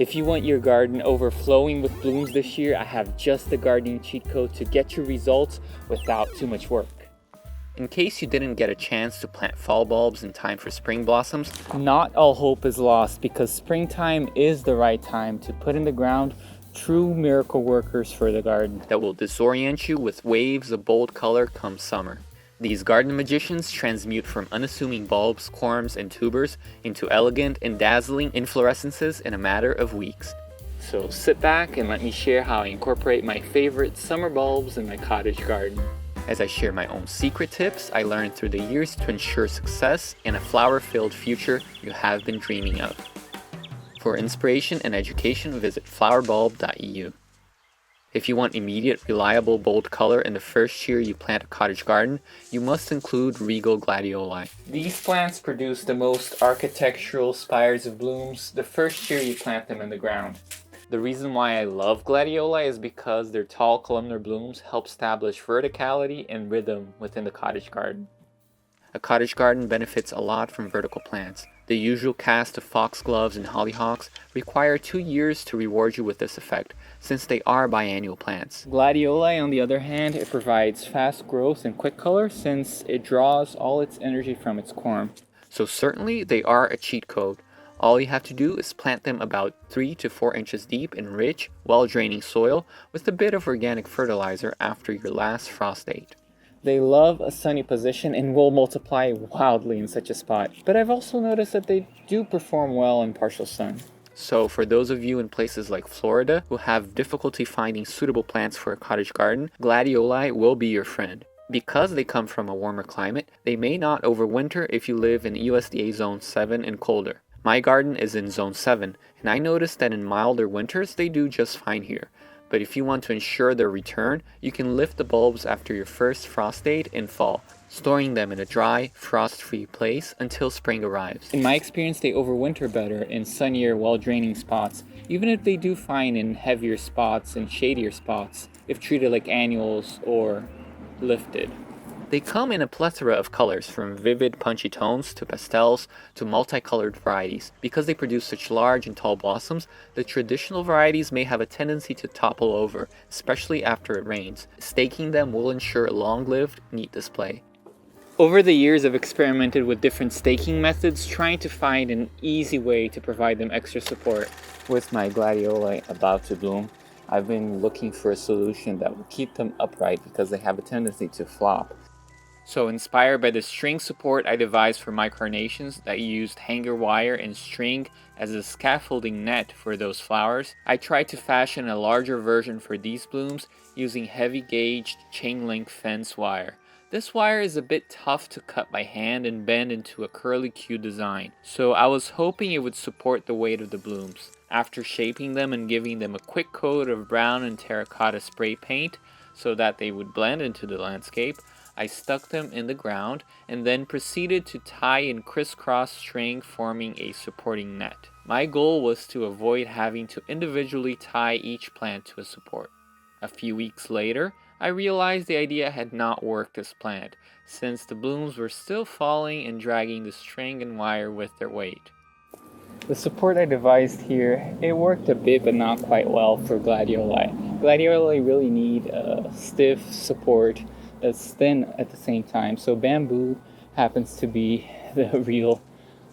If you want your garden overflowing with blooms this year, I have just the gardening cheat code to get your results without too much work. In case you didn't get a chance to plant fall bulbs in time for spring blossoms, not all hope is lost, because springtime is the right time to put in the ground true miracle workers for the garden that will disorient you with waves of bold color come summer. These garden magicians transmute from unassuming bulbs, corms, and tubers into elegant and dazzling inflorescences in a matter of weeks. So sit back and let me share how I incorporate my favorite summer bulbs in my cottage garden. As I share my own secret tips I learned through the years to ensure success and a flower-filled future you have been dreaming of. For inspiration and education, visit flowerbulb.eu. If you want immediate, reliable, bold color in the first year you plant a cottage garden, you must include Regal Gladioli. These plants produce the most architectural spires of blooms the first year you plant them in the ground. The reason why I love gladioli is because their tall columnar blooms help establish verticality and rhythm within the cottage garden. A cottage garden benefits a lot from vertical plants. The usual cast of foxgloves and hollyhocks require 2 years to reward you with this effect, since they are biennial plants. Gladioli, on the other hand, it provides fast growth and quick color since it draws all its energy from its corm. So certainly they are a cheat code. All you have to do is plant them about 3 to 4 inches deep in rich, well-draining soil with a bit of organic fertilizer after your last frost date. They love a sunny position and will multiply wildly in such a spot, but I've also noticed that they do perform well in partial sun. So for those of you in places like Florida who have difficulty finding suitable plants for a cottage garden, gladioli will be your friend. Because they come from a warmer climate, they may not overwinter if you live in USDA Zone 7 and colder. My garden is in Zone 7, and I noticed that in milder winters they do just fine here. But if you want to ensure their return, you can lift the bulbs after your first frost date in fall, storing them in a dry, frost-free place until spring arrives. In my experience, they overwinter better in sunnier, well-draining spots, even if they do fine in heavier spots and shadier spots, if treated like annuals or lifted. They come in a plethora of colors, from vivid punchy tones to pastels to multicolored varieties. Because they produce such large and tall blossoms, the traditional varieties may have a tendency to topple over, especially after it rains. Staking them will ensure a long-lived, neat display. Over the years, I've experimented with different staking methods, trying to find an easy way to provide them extra support. With my gladioli about to bloom, I've been looking for a solution that will keep them upright because they have a tendency to flop. So inspired by the string support I devised for my carnations that used hanger wire and string as a scaffolding net for those flowers, I tried to fashion a larger version for these blooms using heavy gauged chain link fence wire. This wire is a bit tough to cut by hand and bend into a curly-Q design, so I was hoping it would support the weight of the blooms. After shaping them and giving them a quick coat of brown and terracotta spray paint so that they would blend into the landscape, I stuck them in the ground and then proceeded to tie in crisscross string, forming a supporting net. My goal was to avoid having to individually tie each plant to a support. A few weeks later, I realized the idea had not worked as planned, since the blooms were still falling and dragging the string and wire with their weight. The support I devised here, it worked a bit but not quite well for gladioli. Gladioli really need a stiff support that's thin at the same time, so bamboo happens to be the real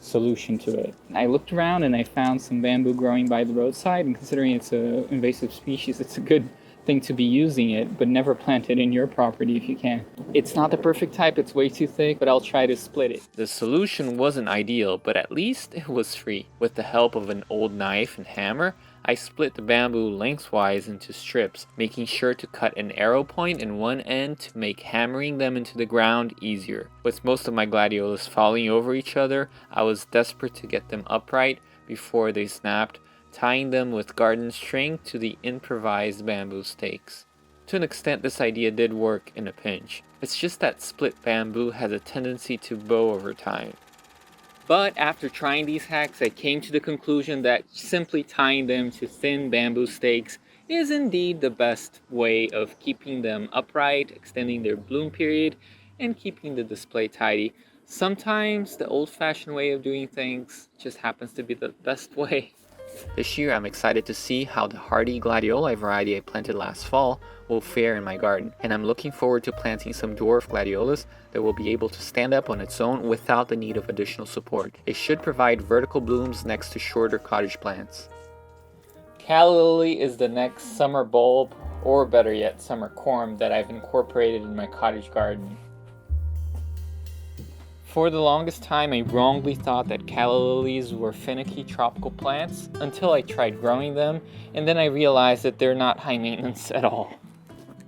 solution to it. I looked around and I found some bamboo growing by the roadside, and considering it's an invasive species, it's a good thing to be using it, but never plant it in your property if you can. It's not the perfect type, it's way too thick, but I'll try to split it. The solution wasn't ideal, but at least it was free. With the help of an old knife and hammer, I split the bamboo lengthwise into strips, making sure to cut an arrow point in one end to make hammering them into the ground easier. With most of my gladiolas falling over each other, I was desperate to get them upright before they snapped, tying them with garden string to the improvised bamboo stakes. To an extent, this idea did work in a pinch. It's just that split bamboo has a tendency to bow over time. But after trying these hacks, I came to the conclusion that simply tying them to thin bamboo stakes is indeed the best way of keeping them upright, extending their bloom period, and keeping the display tidy. Sometimes the old-fashioned way of doing things just happens to be the best way. This year I'm excited to see how the hardy gladioli variety I planted last fall will fare in my garden, and I'm looking forward to planting some dwarf gladiolas that will be able to stand up on its own without the need of additional support. It should provide vertical blooms next to shorter cottage plants. Calli lily is the next summer bulb, or better yet, summer corm that I've incorporated in my cottage garden. For the longest time, I wrongly thought that calla lilies were finicky tropical plants until I tried growing them, and then I realized that they're not high maintenance at all.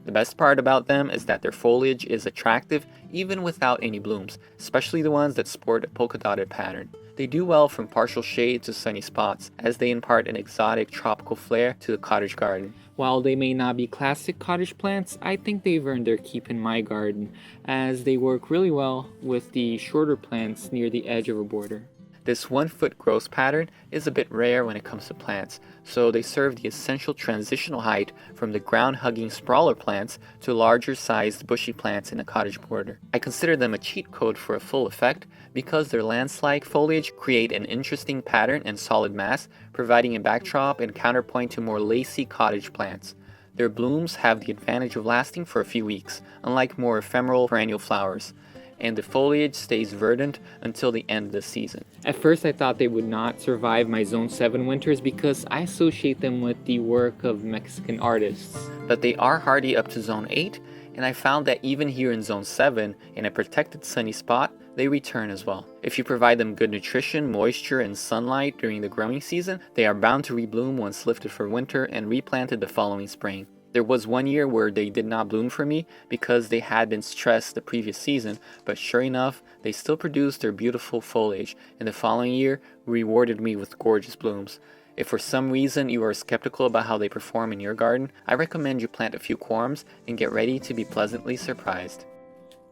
The best part about them is that their foliage is attractive even without any blooms, especially the ones that sport a polka dotted pattern. They do well from partial shade to sunny spots, as they impart an exotic tropical flair to the cottage garden. While they may not be classic cottage plants, I think they've earned their keep in my garden, as they work really well with the shorter plants near the edge of a border. This 1-foot growth pattern is a bit rare when it comes to plants, so they serve the essential transitional height from the ground-hugging sprawler plants to larger-sized bushy plants in a cottage border. I consider them a cheat code for a full effect because their lance-like foliage create an interesting pattern and solid mass, providing a backdrop and counterpoint to more lacy cottage plants. Their blooms have the advantage of lasting for a few weeks, unlike more ephemeral perennial flowers, and the foliage stays verdant until the end of the season. At first I thought they would not survive my Zone 7 winters because I associate them with the work of Mexican artists. But they are hardy up to Zone 8, and I found that even here in Zone 7, in a protected sunny spot, they return as well. If you provide them good nutrition, moisture, and sunlight during the growing season, they are bound to rebloom once lifted for winter and replanted the following spring. There was one year where they did not bloom for me because they had been stressed the previous season, but sure enough, they still produced their beautiful foliage, and the following year rewarded me with gorgeous blooms. If for some reason you are skeptical about how they perform in your garden, I recommend you plant a few corms and get ready to be pleasantly surprised.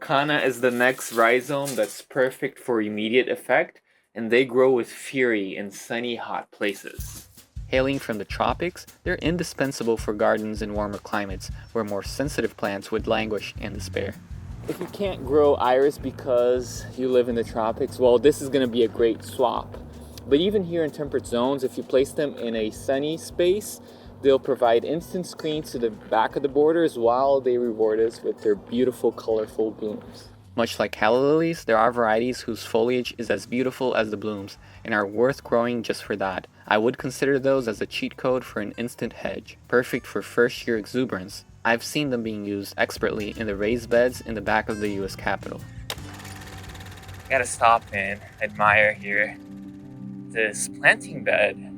Kana is the next rhizome that's perfect for immediate effect, and they grow with fury in sunny, hot places. Hailing from the tropics, they're indispensable for gardens in warmer climates where more sensitive plants would languish and despair. If you can't grow iris because you live in the tropics, well, this is going to be a great swap. But even here in temperate zones, if you place them in a sunny space, they'll provide instant screens to the back of the borders while they reward us with their beautiful, colorful blooms. Much like calla lilies, there are varieties whose foliage is as beautiful as the blooms and are worth growing just for that. I would consider those as a cheat code for an instant hedge, perfect for first-year exuberance. I've seen them being used expertly in the raised beds in the back of the US Capitol. Gotta stop and admire here this planting bed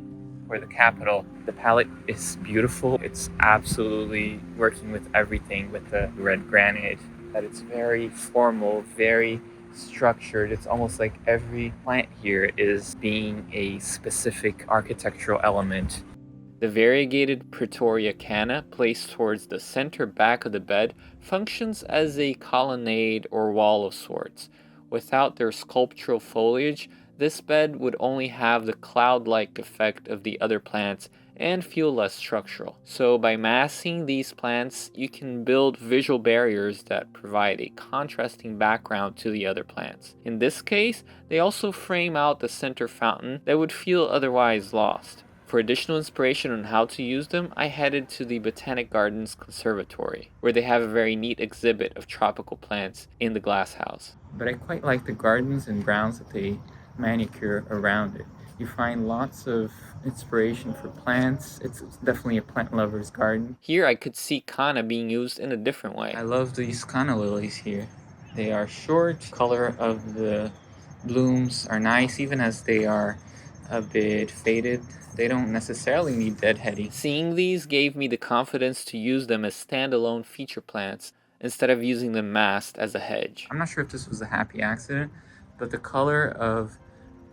for the Capitol. The palette is beautiful. It's absolutely working with everything with the red granite. That it's very formal, very structured. It's almost like every plant here is being a specific architectural element. The variegated Pretoria Kana, placed towards the center back of the bed, functions as a colonnade or wall of sorts. Without their sculptural foliage, this bed would only have the cloud-like effect of the other plants and feel less structural. So by massing these plants, you can build visual barriers that provide a contrasting background to the other plants. In this case, they also frame out the center fountain that would feel otherwise lost. For additional inspiration on how to use them, I headed to the Botanic Gardens Conservatory, where they have a very neat exhibit of tropical plants in the glass house. But I quite like the gardens and grounds that they manicure around it. You find lots of inspiration for plants. It's definitely a plant lover's garden. Here I could see Kana being used in a different way. I love these Kana lilies here. They are short, color of the blooms are nice, even as they are a bit faded. They don't necessarily need deadheading. Seeing these gave me the confidence to use them as standalone feature plants instead of using them massed as a hedge. I'm not sure if this was a happy accident, but the color of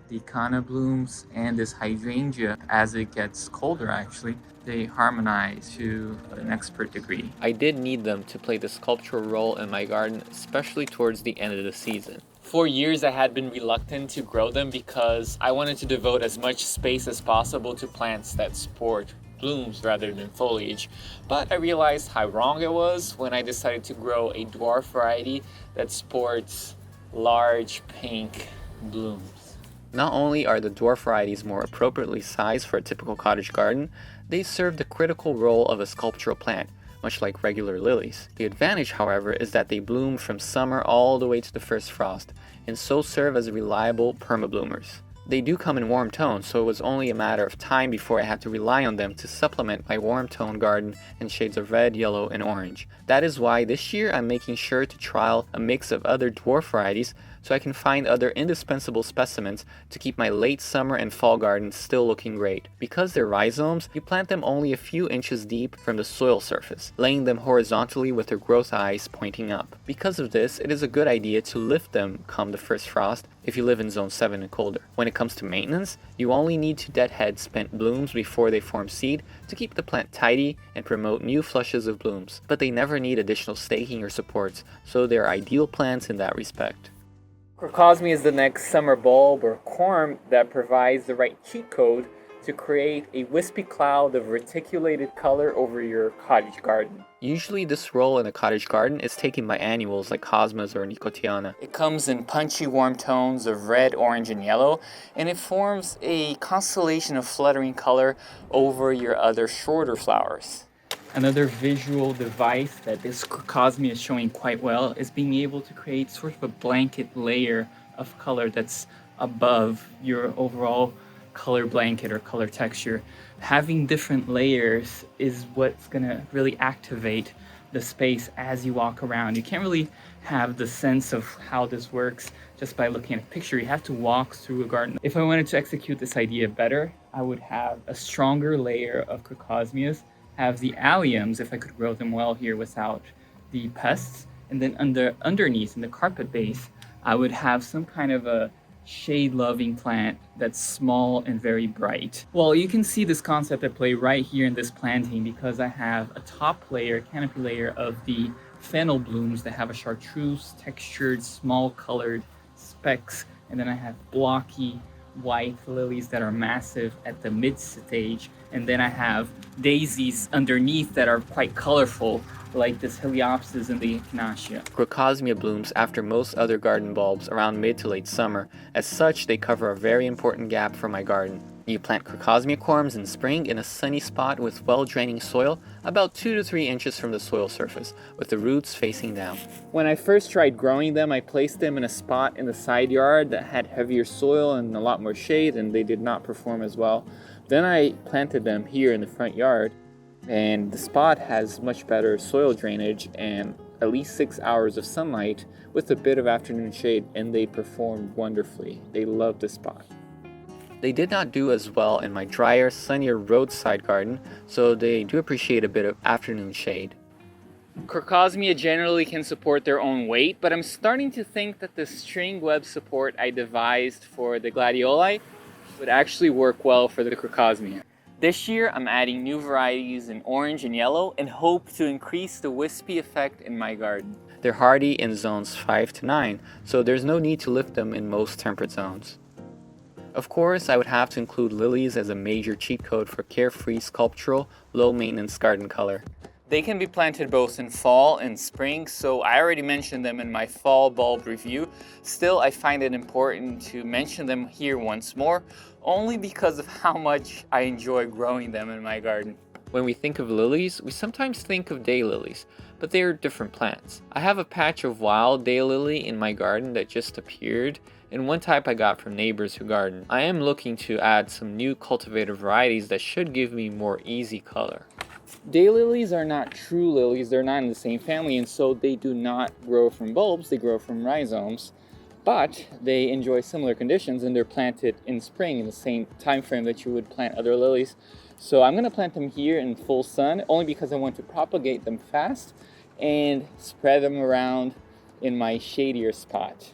the Kana blooms and this hydrangea, as it gets colder actually, they harmonize to an expert degree. I did need them to play the sculptural role in my garden, especially towards the end of the season. For years I had been reluctant to grow them because I wanted to devote as much space as possible to plants that sport blooms rather than foliage. But I realized how wrong I was when I decided to grow a dwarf variety that sports large pink blooms. Not only are the dwarf varieties more appropriately sized for a typical cottage garden, they serve the critical role of a sculptural plant, much like regular lilies. The advantage, however, is that they bloom from summer all the way to the first frost, and so serve as reliable permabloomers. They do come in warm tones, so it was only a matter of time before I had to rely on them to supplement my warm tone garden in shades of red, yellow, and orange. That is why this year I'm making sure to trial a mix of other dwarf varieties so I can find other indispensable specimens to keep my late summer and fall garden still looking great. Because they're rhizomes, you plant them only a few inches deep from the soil surface, laying them horizontally with their growth eyes pointing up. Because of this, it is a good idea to lift them come the first frost if you live in zone 7 and colder. When it comes to maintenance, you only need to deadhead spent blooms before they form seed to keep the plant tidy and promote new flushes of blooms, but they never need additional staking or supports, so they're ideal plants in that respect. Crocosmia is the next summer bulb or corm that provides the right cheat code to create a wispy cloud of reticulated color over your cottage garden. Usually this role in a cottage garden is taken by annuals like cosmos or nicotiana. It comes in punchy warm tones of red, orange, and yellow, and it forms a constellation of fluttering color over your other shorter flowers. Another visual device that this Crocosmia is showing quite well is being able to create sort of a blanket layer of color that's above your overall color blanket or color texture. Having different layers is what's going to really activate the space as you walk around. You can't really have the sense of how this works just by looking at a picture. You have to walk through a garden. If I wanted to execute this idea better, I would have a stronger layer of Crocosmias, have the alliums, if I could grow them well here without the pests, and then underneath in the carpet base, I would have some kind of a shade-loving plant that's small and very bright. Well, you can see this concept at play right here in this planting because I have a top layer, canopy layer of the fennel blooms that have a chartreuse textured, small colored specks, and then I have blocky white lilies that are massive at the mid stage, and then I have daisies underneath that are quite colorful, like this Heliopsis and the Echinacea. Crocosmia blooms after most other garden bulbs around mid to late summer. As such, they cover a very important gap for my garden. You plant Crocosmia corms in spring in a sunny spot with well-draining soil, about 2 to 3 inches from the soil surface, with the roots facing down. When I first tried growing them, I placed them in a spot in the side yard that had heavier soil and a lot more shade, and they did not perform as well. Then I planted them here in the front yard, and the spot has much better soil drainage and at least 6 hours of sunlight with a bit of afternoon shade, and they performed wonderfully. They loved the spot. They did not do as well in my drier, sunnier roadside garden, so they do appreciate a bit of afternoon shade. Crocosmia generally can support their own weight, but I'm starting to think that the string web support I devised for the Gladioli would actually work well for the Crocosmia. This year, I'm adding new varieties in orange and yellow and hope to increase the wispy effect in my garden. They're hardy in zones 5 to 9, so there's no need to lift them in most temperate zones. Of course, I would have to include lilies as a major cheat code for carefree, sculptural, low-maintenance garden color. They can be planted both in fall and spring, so I already mentioned them in my fall bulb review. Still, I find it important to mention them here once more, only because of how much I enjoy growing them in my garden. When we think of lilies, we sometimes think of daylilies, but they are different plants. I have a patch of wild daylily in my garden that just appeared, and one type I got from neighbors who garden. I am looking to add some new cultivated varieties that should give me more easy color. Daylilies are not true lilies, they're not in the same family, and so they do not grow from bulbs, they grow from rhizomes. But they enjoy similar conditions, and they're planted in spring in the same time frame that you would plant other lilies. So I'm going to plant them here in full sun, only because I want to propagate them fast and spread them around in my shadier spot.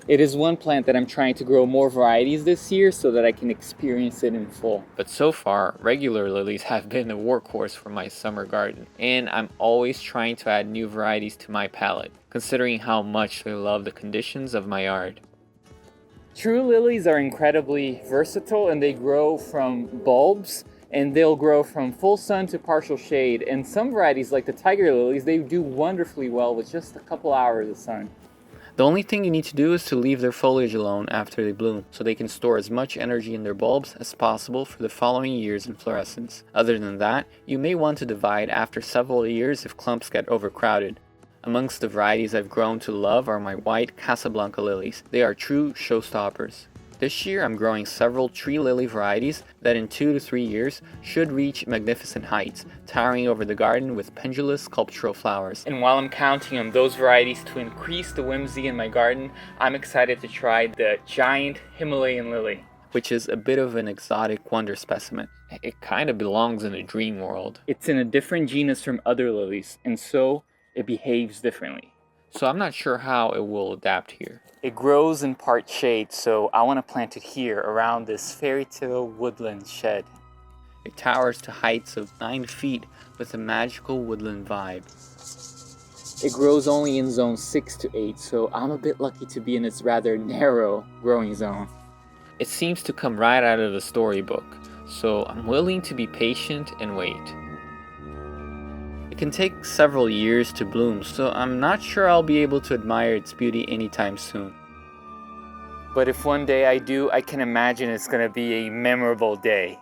It is one plant that I'm trying to grow more varieties this year so that I can experience it in full. But so far, regular lilies have been the workhorse for my summer garden, and I'm always trying to add new varieties to my palette, considering how much I love the conditions of my yard. True lilies are incredibly versatile, and they grow from bulbs, and they'll grow from full sun to partial shade. And some varieties, like the tiger lilies, they do wonderfully well with just a couple hours of sun. The only thing you need to do is to leave their foliage alone after they bloom, so they can store as much energy in their bulbs as possible for the following years in fluorescence. Other than that, you may want to divide after several years if clumps get overcrowded. Amongst the varieties I've grown to love are my white Casablanca lilies. They are true showstoppers. This year I'm growing several tree lily varieties that in 2 to 3 years should reach magnificent heights, towering over the garden with pendulous sculptural flowers. And while I'm counting on those varieties to increase the whimsy in my garden, I'm excited to try the giant Himalayan lily, which is a bit of an exotic wonder specimen. It kind of belongs in a dream world. It's in a different genus from other lilies, and so it behaves differently. So I'm not sure how it will adapt here. It grows in part shade, so I want to plant it here around this fairy tale woodland shed. It towers to heights of 9 feet with a magical woodland vibe. It grows only in zone 6 to 8, so I'm a bit lucky to be in its rather narrow growing zone. It seems to come right out of the storybook, so I'm willing to be patient and wait. It can take several years to bloom, so I'm not sure I'll be able to admire its beauty anytime soon. But if one day I do, I can imagine it's going to be a memorable day.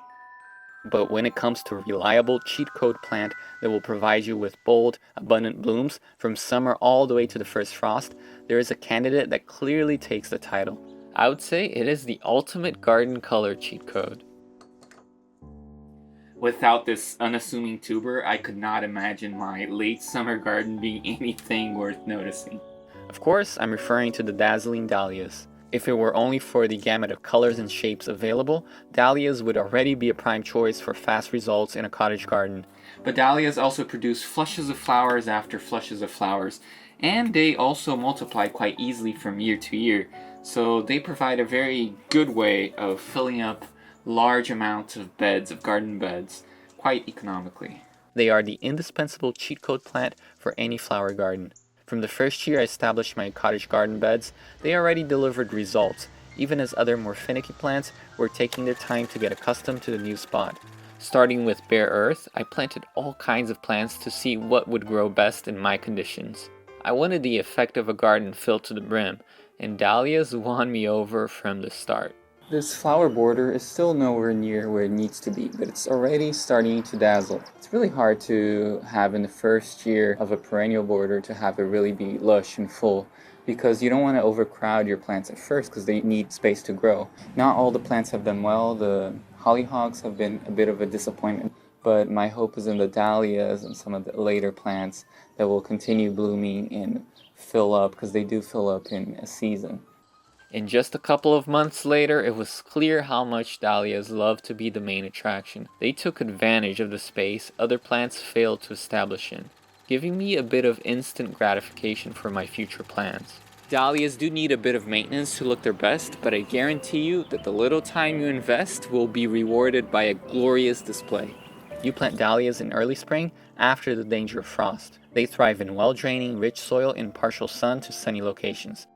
But when it comes to a reliable cheat code plant that will provide you with bold, abundant blooms from summer all the way to the first frost, there is a candidate that clearly takes the title. I would say it is the ultimate garden color cheat code. Without this unassuming tuber, I could not imagine my late summer garden being anything worth noticing. Of course, I'm referring to the dazzling dahlias. If it were only for the gamut of colors and shapes available, dahlias would already be a prime choice for fast results in a cottage garden. But dahlias also produce flushes of flowers after flushes of flowers, and they also multiply quite easily from year to year, so they provide a very good way of filling up large amounts of garden beds, quite economically. They are the indispensable cheat code plant for any flower garden. From the first year I established my cottage garden beds, they already delivered results, even as other more finicky plants were taking their time to get accustomed to the new spot. Starting with bare earth, I planted all kinds of plants to see what would grow best in my conditions. I wanted the effect of a garden filled to the brim, and dahlias won me over from the start. This flower border is still nowhere near where it needs to be, but it's already starting to dazzle. It's really hard to have in the first year of a perennial border to have it really be lush and full, because you don't want to overcrowd your plants at first because they need space to grow. Not all the plants have done well. The hollyhocks have been a bit of a disappointment, but my hope is in the dahlias and some of the later plants that will continue blooming and fill up, because they do fill up in a season. And just a couple of months later, it was clear how much dahlias love to be the main attraction. They took advantage of the space other plants failed to establish in, giving me a bit of instant gratification for my future plans. Dahlias do need a bit of maintenance to look their best, but I guarantee you that the little time you invest will be rewarded by a glorious display. You plant dahlias in early spring after the danger of frost. They thrive in well-draining, rich soil in partial sun to sunny locations.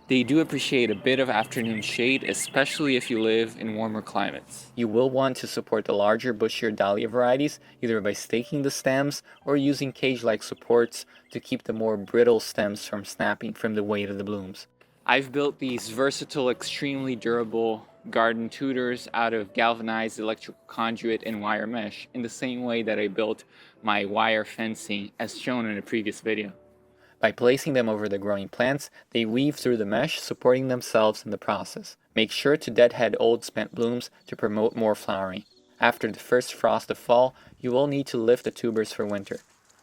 They do appreciate a bit of afternoon shade, especially if you live in warmer climates. You will want to support the larger, bushier dahlia varieties either by staking the stems or using cage-like supports to keep the more brittle stems from snapping from the weight of the blooms. I've built these versatile, extremely durable garden tutors out of galvanized electrical conduit and wire mesh, in the same way that I built my wire fencing as shown in a previous video. By placing them over the growing plants, they weave through the mesh, supporting themselves in the process. Make sure to deadhead old spent blooms to promote more flowering. After the first frost of fall, you will need to lift the tubers for winter.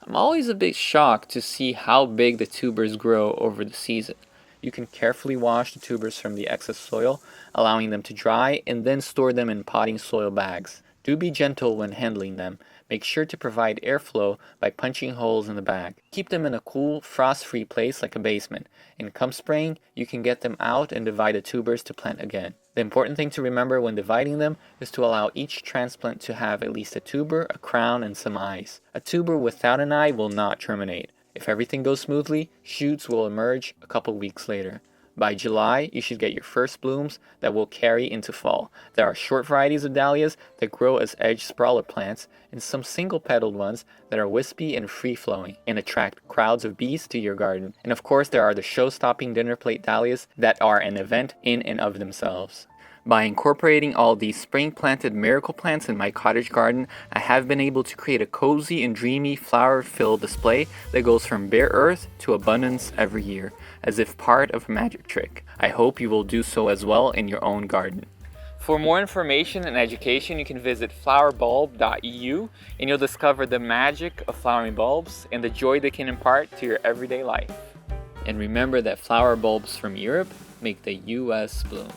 I'm always a bit shocked to see how big the tubers grow over the season. You can carefully wash the tubers from the excess soil, allowing them to dry, and then store them in potting soil bags. Do be gentle when handling them. Make sure to provide airflow by punching holes in the bag. Keep them in a cool, frost-free place like a basement, and come spring, you can get them out and divide the tubers to plant again. The important thing to remember when dividing them is to allow each transplant to have at least a tuber, a crown, and some eyes. A tuber without an eye will not germinate. If everything goes smoothly, shoots will emerge a couple weeks later. By July, you should get your first blooms that will carry into fall. There are short varieties of dahlias that grow as edge sprawler plants, and some single-petaled ones that are wispy and free-flowing and attract crowds of bees to your garden. And of course, there are the show-stopping dinner plate dahlias that are an event in and of themselves. By incorporating all these spring-planted miracle plants in my cottage garden, I have been able to create a cozy and dreamy flower-filled display that goes from bare earth to abundance every year, as if part of a magic trick. I hope you will do so as well in your own garden. For more information and education, you can visit flowerbulb.eu and you'll discover the magic of flowering bulbs and the joy they can impart to your everyday life. And remember that flower bulbs from Europe make the US bloom.